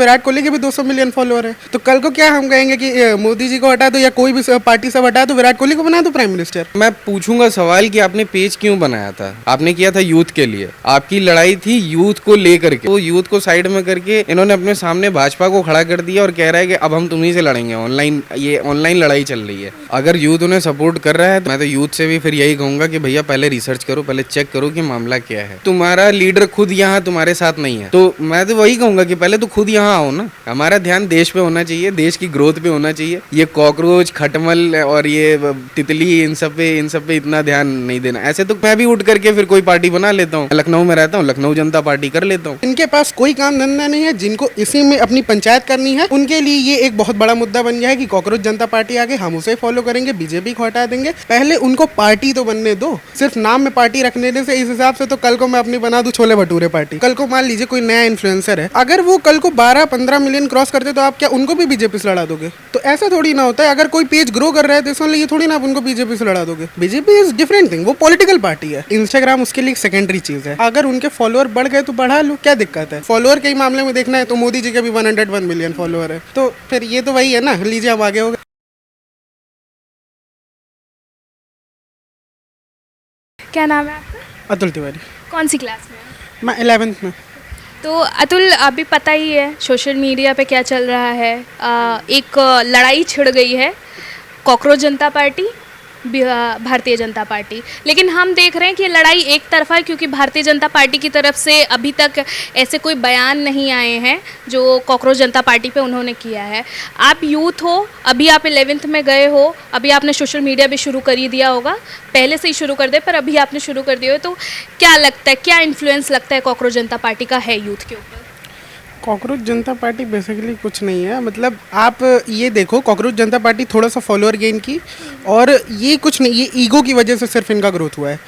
विराट कोहली के भी 200 million follower है। तो कल को क्या हम कहेंगे कि मोदी जी को हटा दो या कोई भी पार्टी सब हटा दो, विराट कोहली को बना दो प्राइम मिनिस्टर। मैं पूछूंगा सवाल कि आपने पेज क्यों बनाया था? आपने किया था यूथ के लिए, आपकी लड़ाई थी यूथ को लेकर के। तो यूथ को साइड में करके इन्होंने अपने सामने भाजपा को खड़ा कर दिया और कह रहा है कि अब हम तुम्ही से लड़ेंगे। ऑनलाइन, ये ऑनलाइन लड़ाई चल रही है। अगर यूथ उन्हें सपोर्ट कर रहा है तो मैं तो यूथ से भी फिर यही कहूंगा कि भैया पहले रिसर्च करो, पहले चेक करो कि मामला क्या है। तुम्हारा लीडर खुद यहाँ तुम्हारे साथ नहीं है, तो मैं तो वही कहूंगा कि पहले तो खुद यहाँ आओ ना। हमारा ध्यान देश पे होना चाहिए, देश की ग्रोथ पे होना चाहिए। ये कॉकरोच, खटमल और ये तितली, इन सब पे इतना ध्यान नहीं देना। ऐसे तो मैं भी उठ करके फिर कोई पार्टी बना लेता हूँ। लखनऊ में रहता हूँ, लखनऊ जनता पार्टी कर लेता हूँ। इनके पास कोई काम धंधा नहीं है, जिनको इसी में अपनी पंचायत करनी है उनके लिए ये एक बहुत बड़ा मुद्दा बन गया है कि कॉकरोच जनता पार्टी आगे, हम उसे फॉलो करेंगे, बीजेपी को हटा देंगे। पहले उनको पार्टी तो बनने दो। सिर्फ नाम में पार्टी रखने से इस हिसाब से तो कल को मैं अपनी बना दूं छोले भटूरे पार्टी। कल को मान लीजिए कोई नया इन्फ्लुएंसर है, अगर वो कल को 12-15 मिलियन क्रॉस करते तो आप क्या उनको भी बीजेपी से लड़ा दोगे? तो ऐसा थोड़ी ना होता है। अगर कोई पेज ग्रो कर रहा है तो इसमें ये थोड़ी ना आप उनको बीजेपी से लड़ा दोगे। बीजेपी इज डिफरेंट थिंग, वो पॉलिटिकल पार्टी है। इंस्टाग्राम उसके लिए एक सेकेंडरी चीज है। अगर उनके फॉलोअर बढ़ गए तो बढ़ा लो, क्या दिक्कत है? फॉलोअर के मामले में देखना है तो मोदी जी के भी 101 मिलियन फॉलोअर है। तो फिर ये तो वही है ना, लीजिए हम आगे हो गए। क्या नाम है आपका? अतुल तिवारी। कौन सी क्लास में है? मैं 11th में। तो अतुल, अभी पता ही है सोशल मीडिया पे क्या चल रहा है। एक लड़ाई छिड़ गई है, कॉकरोच जनता पार्टी, भारतीय जनता पार्टी। लेकिन हम देख रहे हैं कि ये लड़ाई एक तरफा है, क्योंकि भारतीय जनता पार्टी की तरफ से अभी तक ऐसे कोई बयान नहीं आए हैं जो कॉकरोच जनता पार्टी पे उन्होंने किया है। आप यूथ हो, अभी आप 11th में गए हो, अभी आपने सोशल मीडिया भी शुरू कर ही दिया होगा, पहले से ही शुरू कर दे पर अभी आपने शुरू कर दिया हो, तो क्या लगता है, क्या इन्फ्लुएंस लगता है कॉकरोच जनता पार्टी का है यूथ के ऊपर? कॉकरोच जनता पार्टी बेसिकली कुछ नहीं है। मतलब आप ये देखो, कॉकरोच जनता पार्टी थोड़ा सा फॉलोअर गेन की, और ये कुछ नहीं, ये ईगो की वजह से सिर्फ इनका ग्रोथ हुआ है।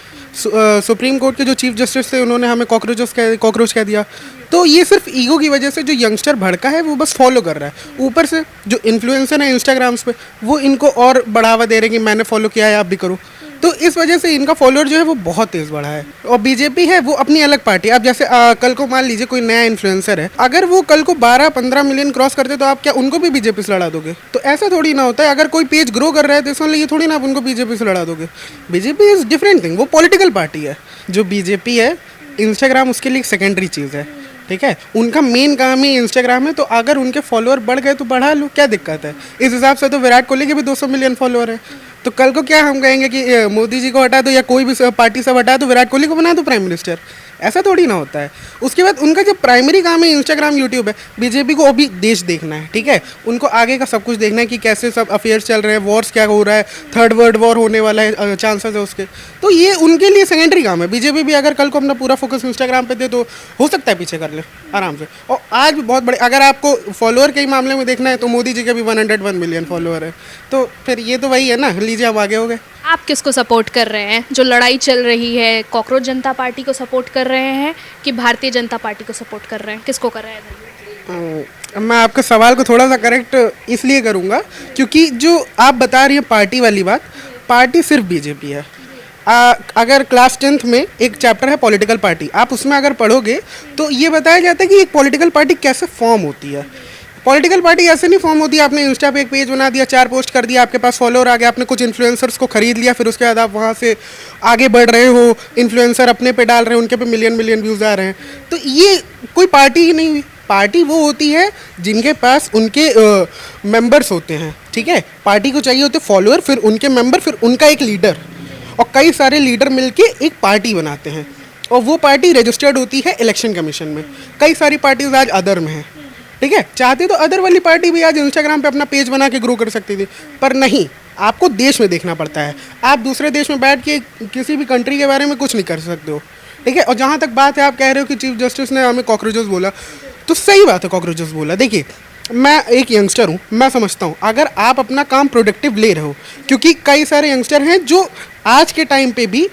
सुप्रीम कोर्ट के जो चीफ जस्टिस थे उन्होंने हमें कॉकरोच कह दिया। तो ये सिर्फ ईगो की वजह से जो यंगस्टर भड़का है वो बस फॉलो कर रहा है। ऊपर से जो इन्फ्लुएंसर है इंस्टाग्राम्स पे, वो इनको और बढ़ावा दे रहे हैं कि मैंने फॉलो किया है, आप भी करो। तो इस वजह से इनका फॉलोअर जो है वो बहुत तेज बढ़ा है। और बीजेपी है वो अपनी अलग पार्टी। अब जैसे कल को मान लीजिए कोई नया इन्फ्लुएंसर है, अगर वो कल को 12-15 मिलियन क्रॉस करते तो आप क्या उनको भी बीजेपी से लड़ा दोगे? तो ऐसा थोड़ी ना होता है। अगर कोई पेज ग्रो कर रहा है तो इसमें ये थोड़ी ना आप उनको बीजेपी से लड़ा दोगे। बीजेपी इज डिफरेंट थिंग, वो पॉलिटिकल पार्टी है। जो बीजेपी है, इंस्टाग्राम उसके लिए एक सेकेंडरी चीज़ है, ठीक है। उनका मेन काम ही इंस्टाग्राम है। तो अगर उनके फॉलोअर बढ़ गए तो बढ़ा लो, क्या दिक्कत है? इस हिसाब से तो विराट कोहली के भी 200 मिलियन फॉलोअर है। तो कल को क्या हम कहेंगे कि मोदी जी को हटा दो या कोई भी पार्टी सब हटा दो, विराट कोहली को बना दो प्राइम मिनिस्टर। ऐसा थोड़ी ना होता है। उसके बाद उनका जो प्राइमरी काम है इंस्टाग्राम, यूट्यूब है। बीजेपी को अभी देश देखना है, ठीक है। उनको आगे का सब कुछ देखना है कि कैसे सब अफेयर्स चल रहे हैं, वॉर्स क्या हो रहा है, थर्ड वर्ल्ड वॉर होने वाला है, चांसेस है उसके। तो ये उनके लिए सेकेंडरी काम है। बीजेपी भी अगर कल को अपना पूरा फोकस इंस्टाग्राम पे दे तो हो सकता है पीछे कर ले आराम से। और आज भी बहुत बड़े, अगर आपको फॉलोअर के ही मामले में देखना है तो मोदी जी के भी 101 मिलियन फॉलोअर है। तो फिर ये तो वही है ना, लीजिए हम आगे हो गए। आप किसको सपोर्ट कर रहे हैं? जो लड़ाई चल रही है, कॉकरोच जनता पार्टी को सपोर्ट कर रहे हैं कि भारतीय जनता पार्टी को सपोर्ट कर रहे हैं? किसको कर रहे हैं? मैं आपके सवाल को थोड़ा सा करेक्ट इसलिए करूँगा क्योंकि जो आप बता रही हैं पार्टी वाली बात, पार्टी सिर्फ बीजेपी है। अगर क्लास 10th में एक चैप्टर है पॉलिटिकल पार्टी, आप उसमें अगर पढ़ोगे तो ये बताया जाता है कि एक पॉलिटिकल पार्टी कैसे फॉर्म होती है। पॉलिटिकल पार्टी ऐसे नहीं फॉर्म होती है आपने इंस्टा पे एक पेज बना दिया, 4 पोस्ट कर दिया, आपके पास फॉलोअर आ गया, आपने कुछ इन्फ्लुएंसर्स को खरीद लिया, फिर उसके बाद आप वहाँ से आगे बढ़ रहे हो, इन्फ्लुएंसर अपने पे डाल रहे हैं, उनके पे मिलियन व्यूज़ आ रहे हैं। तो ये कोई पार्टी ही नहीं हुई। पार्टी वो होती है जिनके पास उनके मेंबर्स होते हैं, ठीक है। पार्टी को चाहिए होते फॉलोअर, फिर उनके मेंबर, फिर उनका एक लीडर, और कई सारे लीडर मिलके एक पार्टी बनाते हैं। और वो पार्टी रजिस्टर्ड होती है इलेक्शन कमीशन में। कई सारी पार्टीज आज अदर में हैं, ठीक है। चाहते तो अदर वाली पार्टी भी आज इंस्टाग्राम पे अपना पेज बना के ग्रो कर सकती थी, पर नहीं, आपको देश में देखना पड़ता है। आप दूसरे देश में बैठ के किसी भी कंट्री के बारे में कुछ नहीं कर सकते हो, ठीक है। और जहाँ तक बात है, आप कह रहे हो कि चीफ जस्टिस ने हमें कॉकरोचेस बोला, तो सही बात है, कॉकरोचेस बोला। देखिए, मैं एक यंगस्टर हूँ, मैं समझता हूँ अगर आप अपना काम प्रोडक्टिव ले रहे हो, क्योंकि कई सारे यंगस्टर हैं जो आज के टाइम पे भी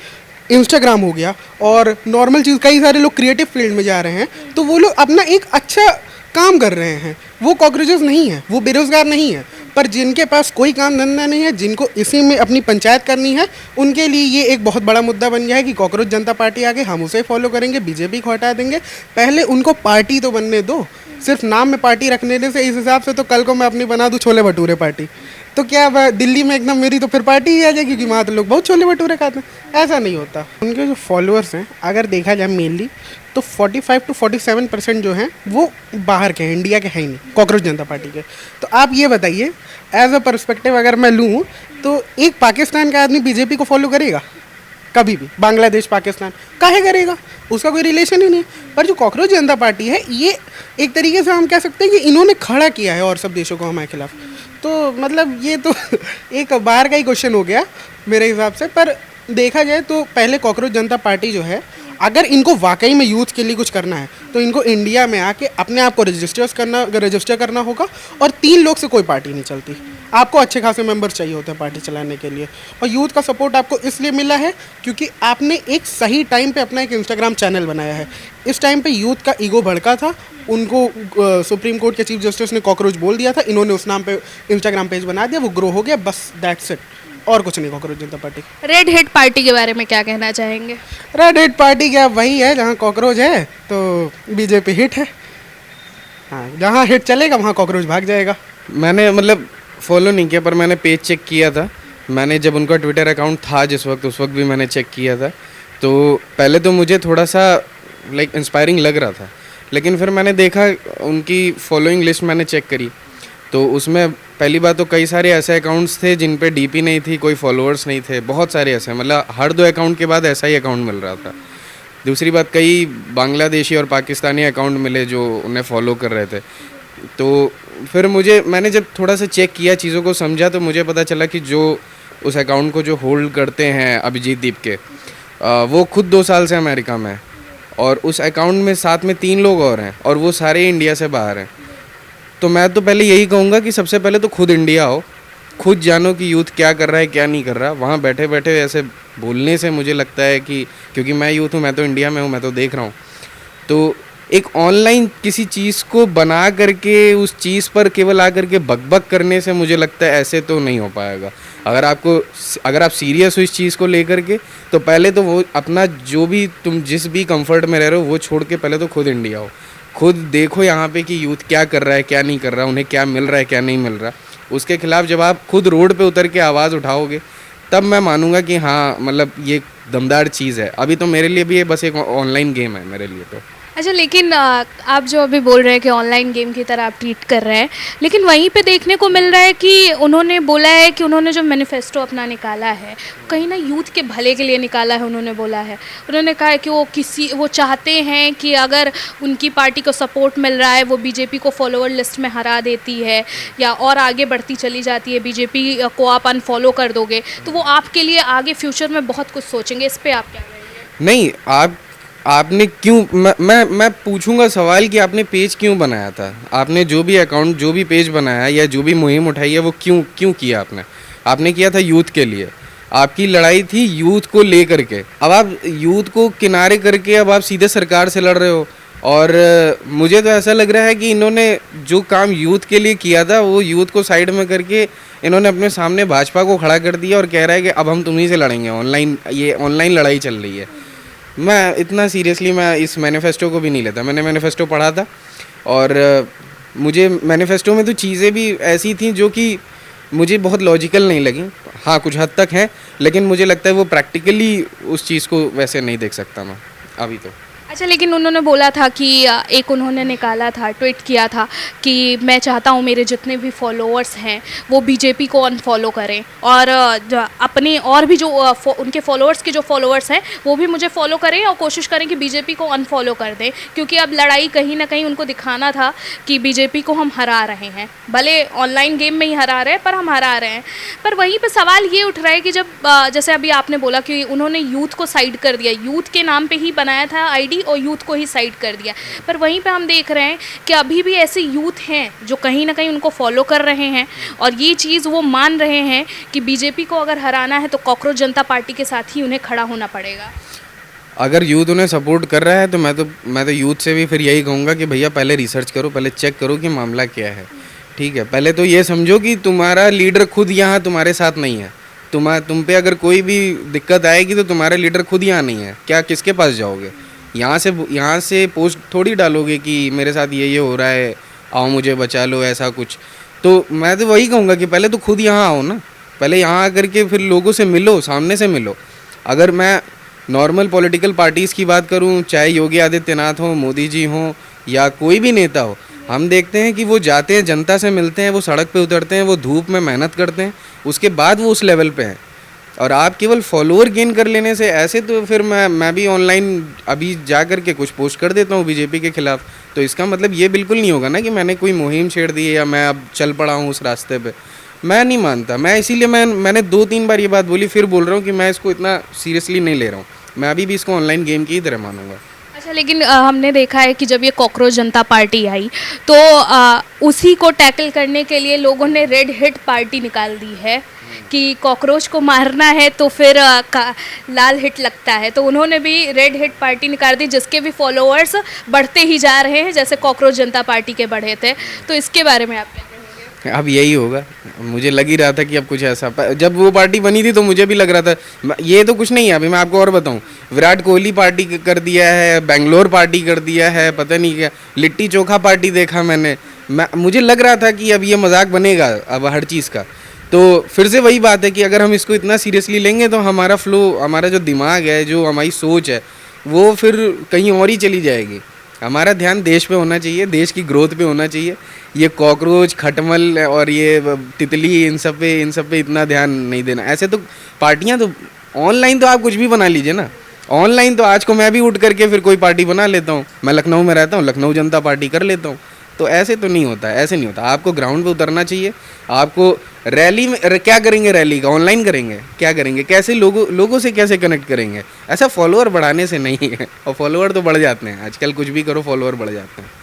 इंस्टाग्राम हो गया और नॉर्मल चीज़, कई सारे लोग क्रिएटिव फील्ड में जा रहे हैं, तो वो लोग अपना एक अच्छा काम कर रहे हैं। वो कॉकरोचेस नहीं है, वो बेरोजगार नहीं है। पर जिनके पास कोई काम धंधा नहीं है, जिनको इसी में अपनी पंचायत करनी है, उनके लिए ये एक बहुत बड़ा मुद्दा बन गया है कि कॉकरोच जनता पार्टी आगे, हम उसे फॉलो करेंगे, बीजेपी को हटा देंगे। पहले उनको पार्टी तो बनने दो। सिर्फ नाम में पार्टी रखने से इस हिसाब से तो कल को मैं अपनी बना दूँ छोले भटूरे पार्टी, तो क्या दिल्ली में एकदम मेरी तो फिर पार्टी ही आ जाएगी, क्योंकि वहाँ तो लोग बहुत छोले भटूरे खाते हैं। ऐसा नहीं होता। उनके जो फॉलोअर्स हैं अगर देखा जाए मेनली तो 45 to 47% जो हैं वो बाहर के हैं, इंडिया के हैं ही नहीं, कॉकरोच जनता पार्टी के। तो आप ये बताइए, एज अ पर्सपेक्टिव अगर मैं लूँ तो एक पाकिस्तान का आदमी बीजेपी को फॉलो करेगा कभी भी? बांग्लादेश, पाकिस्तान काहे करेगा? उसका कोई रिलेशन ही नहीं। पर जो कॉकरोच जनता पार्टी है, ये एक तरीके से हम कह सकते हैं कि इन्होंने खड़ा किया है और सब देशों को हमारे खिलाफ। तो मतलब ये तो एक बाहर का ही क्वेश्चन हो गया मेरे हिसाब से। पर देखा जाए तो पहले कॉकरोच जनता पार्टी जो है, अगर इनको वाकई में यूथ के लिए कुछ करना है तो इनको इंडिया में आके अपने आप को रजिस्टर करना होगा। और 3 लोग से कोई पार्टी नहीं चलती, आपको अच्छे खासे मेंबर चाहिए होते हैं पार्टी चलाने के लिए। और यूथ का सपोर्ट आपको इसलिए मिला है क्योंकि आपने एक सही टाइम पे अपना एक इंस्टाग्राम चैनल बनाया है। इस टाइम पे यूथ का ईगो भड़का था, उनको सुप्रीम कोर्ट के चीफ जस्टिस ने कॉकरोच बोल दिया था, इन्होंने उस नाम पे इंस्टाग्राम पेज बना दिया, वो ग्रो हो गया, बस दैट्स इट, और कुछ नहीं। कॉकरोच जनता पार्टी, रेड हेड पार्टी के बारे में क्या कहना चाहेंगे? रेड हेड पार्टी क्या वही है, जहाँ कॉकरोच है तो बीजेपी हिट है। हाँ, जहाँ हिट चलेगा वहाँ कॉकरोच भाग जाएगा। मैंने मतलब फॉलो नहीं किया, पर मैंने पेज चेक किया था। मैंने जब उनका ट्विटर अकाउंट था जिस वक्त, उस वक्त भी मैंने चेक किया था। तो पहले तो मुझे थोड़ा सा लाइक इंस्पायरिंग लग रहा था, लेकिन फिर मैंने देखा उनकी फॉलोइंग लिस्ट मैंने चेक करी, तो उसमें पहली बात तो कई सारे ऐसे अकाउंट्स थे जिन पे डीपी नहीं थी, कोई फॉलोअर्स नहीं थे, बहुत सारे ऐसे, मतलब हर 2 अकाउंट के बाद ऐसा ही अकाउंट मिल रहा था। दूसरी बात, कई बांग्लादेशी और पाकिस्तानी अकाउंट मिले जो उन्हें फॉलो कर रहे थे। तो फिर मैंने जब थोड़ा सा चेक किया, चीज़ों को समझा, तो मुझे पता चला कि जो उस अकाउंट को जो होल्ड करते हैं अभिजीत दीप के, वो खुद 2 साल से अमेरिका में है, और उस अकाउंट में साथ में 3 लोग और हैं, और वो सारे इंडिया से बाहर हैं। तो मैं तो पहले यही कहूँगा कि सबसे पहले तो खुद इंडिया आओ, खुद जानो कि यूथ क्या कर रहा है क्या नहीं कर रहा। वहाँ बैठे बैठे ऐसे बोलने से मुझे लगता है कि, क्योंकि मैं यूथ हूँ, मैं तो इंडिया में हूँ, मैं तो देख रहा हूँ, तो एक ऑनलाइन किसी चीज़ को बना करके उस चीज़ पर केवल आकर के बकबक करने से मुझे लगता है ऐसे तो नहीं हो पाएगा। अगर आप सीरियस हो इस चीज़ को लेकर के, तो पहले तो वो अपना जो भी तुम जिस भी कंफर्ट में रह रहे हो वो छोड़ के पहले तो खुद इंडिया हो, खुद देखो यहाँ पे कि यूथ क्या कर रहा है क्या नहीं कर रहा, उन्हें क्या मिल रहा है क्या नहीं मिल रहा। उसके खिलाफ जब आप खुद रोड पे उतर के आवाज़ उठाओगे, तब मैं मानूंगा कि हाँ, मतलब ये दमदार चीज़ है। अभी तो मेरे लिए भी ये बस एक ऑनलाइन गेम है मेरे लिए तो। अच्छा, लेकिन आप जो अभी बोल रहे हैं कि ऑनलाइन गेम की तरह आप ट्रीट कर रहे हैं, लेकिन वहीं पे देखने को मिल रहा है कि उन्होंने बोला है कि उन्होंने जो मैनिफेस्टो अपना निकाला है कहीं ना यूथ के भले के लिए निकाला है। उन्होंने बोला है, उन्होंने कहा है कि वो चाहते हैं कि अगर उनकी पार्टी को सपोर्ट मिल रहा है, वो बीजेपी को फॉलोअर लिस्ट में हरा देती है या और आगे बढ़ती चली जाती है, बीजेपी को आप अनफॉलो कर दोगे तो वो आपके लिए आगे फ्यूचर में बहुत कुछ सोचेंगे। इस पर आप क्या कहेंगे? नहीं, आपने क्यों, मैं पूछूंगा सवाल कि आपने पेज क्यों बनाया था? आपने जो भी अकाउंट, जो भी पेज बनाया या जो भी मुहिम उठाई है वो क्यों किया आपने किया था यूथ के लिए। आपकी लड़ाई थी यूथ को ले करके। अब आप यूथ को किनारे करके अब आप सीधे सरकार से लड़ रहे हो। और मुझे तो ऐसा लग रहा है कि इन्होंने जो काम यूथ के लिए किया था वो यूथ को साइड में करके इन्होंने अपने सामने भाजपा को खड़ा कर दिया और कह रहा है कि अब हम तुम्हीं से लड़ेंगे। ये ऑनलाइन लड़ाई चल रही है। मैं इतना सीरियसली मैं इस मैनिफेस्टो को भी नहीं लेता। मैंने मैनिफेस्टो पढ़ा था और मुझे मैनिफेस्टो में तो चीज़ें भी ऐसी थी जो कि मुझे बहुत लॉजिकल नहीं लगी। हाँ, कुछ हद तक हैं, लेकिन मुझे लगता है वो प्रैक्टिकली उस चीज़ को वैसे नहीं देख सकता मैं अभी तो। अच्छा, लेकिन उन्होंने बोला था कि एक उन्होंने निकाला था, ट्वीट किया था कि मैं चाहता हूँ मेरे जितने भी फॉलोअर्स हैं वो बीजेपी को अनफॉलो करें और अपने और भी जो उनके फॉलोअर्स के जो फॉलोअर्स हैं वो भी मुझे फॉलो करें और कोशिश करें कि बीजेपी को अनफॉलो कर दें, क्योंकि अब लड़ाई कहीं ना कहीं उनको दिखाना था कि बीजेपी को हम हरा रहे हैं। भले ऑनलाइन गेम में ही हरा रहे हैं पर हम हरा रहे हैं। पर वहीं पर सवाल ये उठ रहा है कि जब जैसे अभी आपने बोला कि उन्होंने यूथ को साइड कर दिया, यूथ के नाम पर ही बनाया था आईडी और यूथ को ही साइड कर दिया, पर वहीं पे हम देख रहे हैं कि अभी भी ऐसे यूथ हैं जो कहीं ना कहीं उनको फॉलो कर रहे हैं और ये चीज़ वो मान रहे हैं कि बीजेपी को अगर हराना है तो कॉकरोच जनता पार्टी के साथ ही उन्हें खड़ा होना पड़ेगा। अगर यूथ उन्हें सपोर्ट कर रहा है तो मैं तो यूथ से भी फिर यही कहूँगा कि भैया पहले रिसर्च करो, पहले चेक करो कि मामला क्या है। ठीक है, पहले तो ये समझो कि तुम्हारा लीडर खुद यहाँ तुम्हारे साथ नहीं है। तुम पे अगर कोई भी दिक्कत आएगी तो तुम्हारा लीडर खुद यहाँ नहीं है, क्या किसके पास जाओगे? यहाँ से पोस्ट थोड़ी डालोगे कि मेरे साथ ये हो रहा है, आओ मुझे बचा लो, ऐसा कुछ। तो मैं तो वही कहूँगा कि पहले तो खुद यहाँ आओ ना, पहले यहाँ आकर के फिर लोगों से मिलो, सामने से मिलो। अगर मैं नॉर्मल पॉलिटिकल पार्टीज़ की बात करूँ, चाहे योगी आदित्यनाथ हो, मोदी जी हों या कोई भी नेता हो, हम देखते हैं कि वो जाते हैं, जनता से मिलते हैं, वो सड़क पे उतरते हैं, वो धूप में मेहनत करते हैं, उसके बाद वो उस लेवल पे हैं। और आप केवल फॉलोअर गेन कर लेने से ऐसे, तो फिर मैं भी ऑनलाइन अभी जा कर के कुछ पोस्ट कर देता हूँ बीजेपी के खिलाफ, तो इसका मतलब ये बिल्कुल नहीं होगा ना कि मैंने कोई मुहिम छेड़ दी है या मैं अब चल पड़ा हूँ उस रास्ते पे। मैं नहीं मानता। मैं इसीलिए मैंने 2-3 बार ये बात बोली, फिर बोल रहा हूँ कि मैं इसको इतना सीरियसली नहीं ले रहा हूँ। मैं अभी भी इसको ऑनलाइन गेम की ही तरह मानूंगा। अच्छा, लेकिन हमने देखा है कि जब ये कॉकरोच जनता पार्टी आई तो उसी को टैकल करने के लिए लोगों ने रेड हिट पार्टी निकाल दी है कि कॉकरोच को मारना है तो फिर लाल हिट लगता है। तो उन्होंने भी रेड हिट पार्टी निकाल दी, जिसके भी फॉलोअर्स बढ़ते ही जा रहे हैं, जैसे कॉकरोच जनता पार्टी के बढ़े थे। तो इसके बारे में आप क्या कहेंगे? अब यही होगा, मुझे लग ही रहा था कि अब कुछ ऐसा, जब वो पार्टी बनी थी तो मुझे भी लग रहा था। ये तो कुछ नहीं है, अभी मैं आपको और बताऊं, विराट कोहली पार्टी कर दिया है, बेंगलोर पार्टी कर दिया है, पता नहीं क्या लिट्टी चोखा पार्टी देखा मैंने। मुझे लग रहा था कि अब ये मजाक बनेगा अब हर चीज़ का। तो फिर से वही बात है कि अगर हम इसको इतना सीरियसली लेंगे तो हमारा फ्लो, हमारा जो दिमाग है, जो हमारी सोच है, वो फिर कहीं और ही चली जाएगी। हमारा ध्यान देश पे होना चाहिए, देश की ग्रोथ पे होना चाहिए। ये कॉकरोच, खटमल और ये तितली, इन सब पे इतना ध्यान नहीं देना। ऐसे तो पार्टियां तो ऑनलाइन तो आप कुछ भी बना लीजिए ना। ऑनलाइन तो आज को मैं भी उठ करके फिर कोई पार्टी बना लेता हूँ। मैं लखनऊ में रहता हूँ, लखनऊ जनता पार्टी कर लेता हूँ। तो ऐसे तो नहीं होता, ऐसे नहीं होता। आपको ग्राउंड पे उतरना चाहिए। आपको रैली में क्या करेंगे, रैली का ऑनलाइन करेंगे, क्या करेंगे, कैसे लोगों से कैसे कनेक्ट करेंगे? ऐसा फॉलोअर बढ़ाने से नहीं है। और फॉलोअर तो बढ़ जाते हैं आजकल, कुछ भी करो फॉलोअर बढ़ जाते हैं।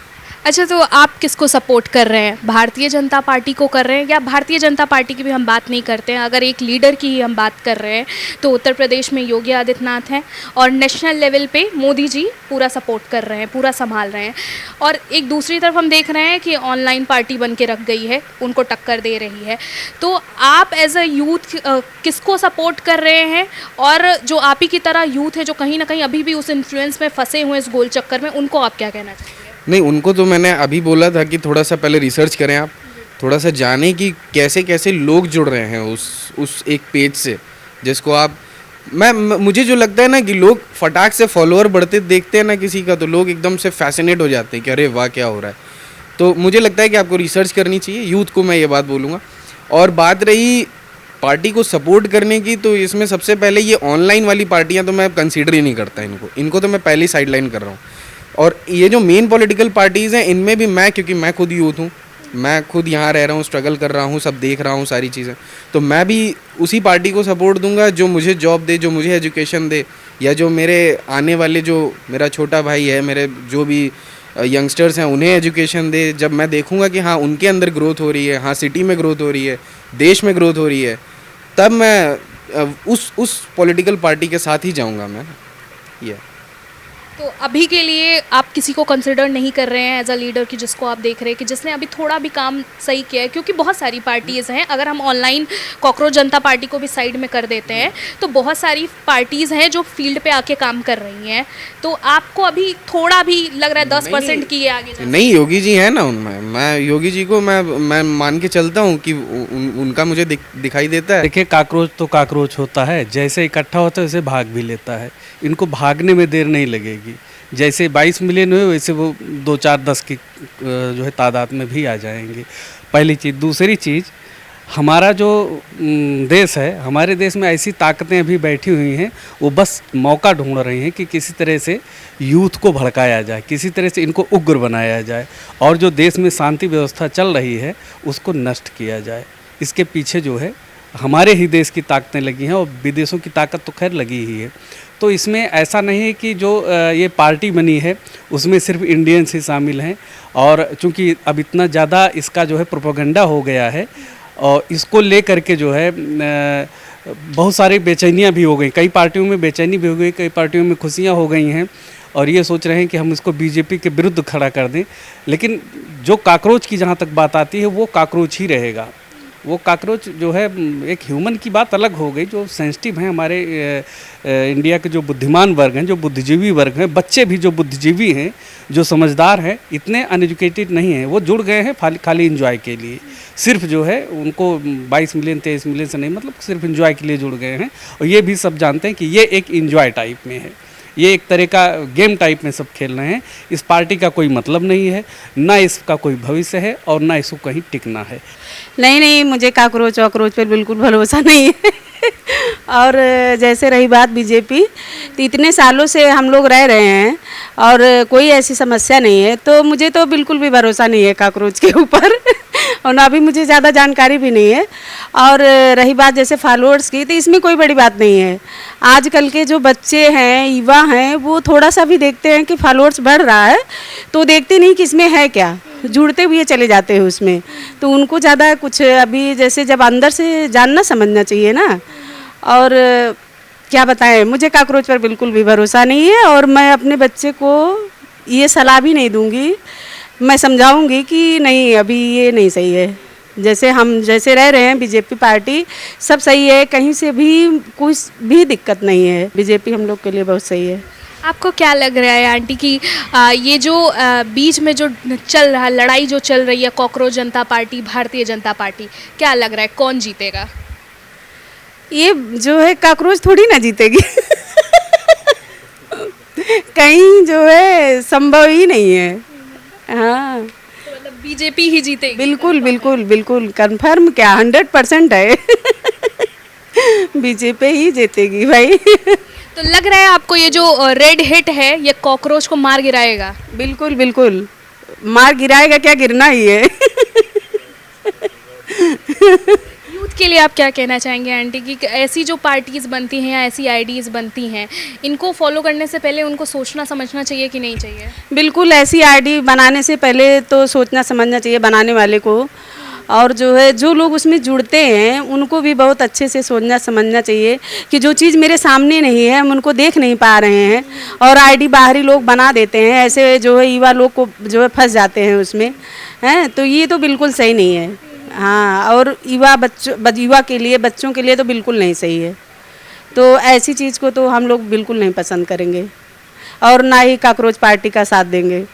अच्छा, तो आप किसको सपोर्ट कर रहे हैं? भारतीय जनता पार्टी को कर रहे हैं, या भारतीय जनता पार्टी की भी हम बात नहीं करते हैं, अगर एक लीडर की ही हम बात कर रहे हैं तो उत्तर प्रदेश में योगी आदित्यनाथ हैं और नेशनल लेवल पे मोदी जी पूरा सपोर्ट कर रहे हैं, पूरा संभाल रहे हैं। और एक दूसरी तरफ हम देख रहे हैं कि ऑनलाइन पार्टी बन के रख गई है, उनको टक्कर दे रही है। तो आप एज अ यूथ किसको सपोर्ट कर रहे हैं? और जो आप ही की तरह यूथ है जो कहीं ना कहीं अभी भी उस इन्फ्लुएंस में फंसे हुए इस गोल चक्कर में, उनको आप क्या कहना चाहिए? नहीं, उनको तो मैंने अभी बोला था कि थोड़ा सा पहले रिसर्च करें आप, थोड़ा सा जानें कि कैसे कैसे लोग जुड़ रहे हैं उस एक पेज से, जिसको आप मुझे जो लगता है ना कि लोग फटाक से फॉलोअर बढ़ते देखते हैं ना किसी का, तो लोग एकदम से फैसिनेट हो जाते हैं कि अरे वाह क्या हो रहा है। तो मुझे लगता है कि आपको रिसर्च करनी चाहिए, यूथ को मैं ये बात बोलूँगा। और बात रही पार्टी को सपोर्ट करने की, तो इसमें सबसे पहले ये ऑनलाइन वाली पार्टियाँ तो मैं कंसिडर ही नहीं करता इनको तो मैं पहले साइड लाइन कर रहा हूँ। और ये जो मेन पॉलिटिकल पार्टीज़ हैं, इनमें भी क्योंकि मैं खुद यूथ हूँ, मैं खुद यहाँ रह रहा हूँ, स्ट्रगल कर रहा हूँ, सब देख रहा हूँ सारी चीज़ें, तो मैं भी उसी पार्टी को सपोर्ट दूंगा जो मुझे जॉब दे, जो मुझे एजुकेशन दे, या जो मेरे आने वाले, जो मेरा छोटा भाई है, मेरे जो भी यंगस्टर्स हैं उन्हें एजुकेशन दे। जब मैं देखूंगा कि हाँ उनके अंदर ग्रोथ हो रही है, हाँ सिटी में ग्रोथ हो रही है, देश में ग्रोथ हो रही है, तब मैं उस पॉलिटिकल पार्टी के साथ ही जाऊँगा मैं। ये तो अभी के लिए आप किसी को कंसिडर नहीं कर रहे हैं एज अ लीडर कि जिसको आप देख रहे हैं कि जिसने अभी थोड़ा भी काम सही किया है? क्योंकि बहुत सारी पार्टीज़ हैं, अगर हम ऑनलाइन कॉकरोच जनता पार्टी को भी साइड में कर देते हैं तो बहुत सारी पार्टीज़ हैं जो फील्ड पे आके काम कर रही हैं। तो आपको अभी थोड़ा भी लग रहा है 10% की ये आगे नहीं, योगी जी है ना उनमें, मैं योगी जी को मैं मान के चलता हूँ कि उनका मुझे दिखाई देता है। देखिए, काकरोच तो काकरोच होता है, जैसे इकट्ठा होता है वैसे भाग भी लेता है। इनको भागने में देर नहीं लगेगी। जैसे 22 मिलियन हुए वैसे वो 2, 4, 10 की जो है तादाद में भी आ जाएंगे, पहली चीज़। दूसरी चीज़, हमारा जो देश है, हमारे देश में ऐसी ताकतें अभी बैठी हुई हैं, वो बस मौका ढूंढ रही हैं कि किसी तरह से यूथ को भड़काया जाए, किसी तरह से इनको उग्र बनाया जाए, और जो देश में शांति व्यवस्था चल रही है उसको नष्ट किया जाए। इसके पीछे जो है हमारे ही देश की ताकतें लगी हैं, और विदेशों की ताकत तो खैर लगी ही है। तो इसमें ऐसा नहीं है कि जो ये पार्टी बनी है उसमें सिर्फ इंडियंस ही शामिल हैं, और चूंकि अब इतना ज़्यादा इसका जो है प्रोपेगेंडा हो गया है, और इसको ले करके जो है बहुत सारी बेचैनियाँ भी हो गई, कई पार्टियों में बेचैनी भी हो गई, कई पार्टियों में खुशियाँ हो गई हैं, और ये सोच रहे हैं कि हम इसको बीजेपी के विरुद्ध खड़ा कर दें। लेकिन जो काकरोच की जहाँ तक बात आती है वो काकरोच ही रहेगा, वो कॉकरोच जो है एक ह्यूमन की बात अलग हो गई, जो सेंसिटिव हैं हमारे इंडिया के जो बुद्धिमान वर्ग हैं, जो बुद्धिजीवी वर्ग हैं, बच्चे भी जो बुद्धिजीवी हैं, जो समझदार हैं, इतने अनएजुकेटेड नहीं हैं, वो जुड़ गए हैं खाली इंजॉय के लिए। सिर्फ जो है उनको 22 मिलियन 23 मिलियन से नहीं, मतलब सिर्फ इंजॉय के लिए जुड़ गए हैं। और ये भी सब जानते हैं कि ये एक इंजॉय टाइप में है, ये एक तरह का गेम टाइप में सब खेल रहे हैं। इस पार्टी का कोई मतलब नहीं है, ना इसका कोई भविष्य है और ना इसको कहीं टिकना है। नहीं, मुझे काकरोच वाकरोच पर बिल्कुल भरोसा नहीं है। और जैसे रही बात बीजेपी, तो इतने सालों से हम लोग रह रहे हैं और कोई ऐसी समस्या नहीं है, तो मुझे तो बिल्कुल भी भरोसा नहीं है काकरोच के ऊपर। और ना भी मुझे ज़्यादा जानकारी भी नहीं है। और रही बात जैसे फॉलोअर्स की, तो इसमें कोई बड़ी बात नहीं है। आजकल के जो बच्चे हैं, युवा हैं, वो थोड़ा सा भी देखते हैं कि फॉलोअर्स बढ़ रहा है, तो देखते नहीं कि इसमें है क्या, जुड़ते हुए चले जाते हैं उसमें। तो उनको ज़्यादा कुछ अभी जैसे जब अंदर से जानना समझना चाहिए ना। और क्या बताएं, मुझे काकरोच पर बिल्कुल भी भरोसा नहीं है और मैं अपने बच्चे को ये सलाह भी नहीं दूंगी। मैं समझाऊंगी कि नहीं, अभी ये नहीं सही है। जैसे हम जैसे रह रहे हैं, बीजेपी पार्टी सब सही है, कहीं से भी कुछ भी दिक्कत नहीं है। बीजेपी हम लोग के लिए बहुत सही है। आपको क्या लग रहा है आंटी कि ये जो बीच में जो चल रहा लड़ाई जो चल रही है, कॉकरोच जनता पार्टी भारतीय जनता पार्टी, क्या लग रहा है कौन जीतेगा? ये जो है काकरोच थोड़ी ना जीतेगी। कहीं जो है संभव ही नहीं है। हाँ, तो मतलब बीजेपी ही जीतेगी? बिल्कुल बिल्कुल बिल्कुल कंफर्म, क्या 100% है। बीजेपी ही जीतेगी भाई। तो लग रहा है आपको ये जो रेड हिट है ये कॉकरोच को मार गिराएगा? बिल्कुल बिल्कुल मार गिराएगा, क्या गिरना ही है। यूथ के लिए आप क्या कहना चाहेंगे आंटी कि ऐसी जो पार्टीज़ बनती हैं या ऐसी आईडीज़ बनती हैं, इनको फॉलो करने से पहले उनको सोचना समझना चाहिए कि नहीं चाहिए? बिल्कुल, ऐसी आईडी बनाने से पहले तो सोचना समझना चाहिए बनाने वाले को। और जो है जो लोग उसमें जुड़ते हैं उनको भी बहुत अच्छे से सोचना समझना चाहिए कि जो चीज़ मेरे सामने नहीं है, हम उनको देख नहीं पा रहे हैं और आईडी बाहरी लोग बना देते हैं, ऐसे जो है युवा लोग को जो है फंस जाते हैं उसमें, हैं। तो ये तो बिल्कुल सही नहीं है। हाँ, और युवा के लिए, बच्चों के लिए तो बिल्कुल नहीं सही है। तो ऐसी चीज़ को तो हम लोग बिल्कुल नहीं पसंद करेंगे और ना ही काकरोच पार्टी का साथ देंगे।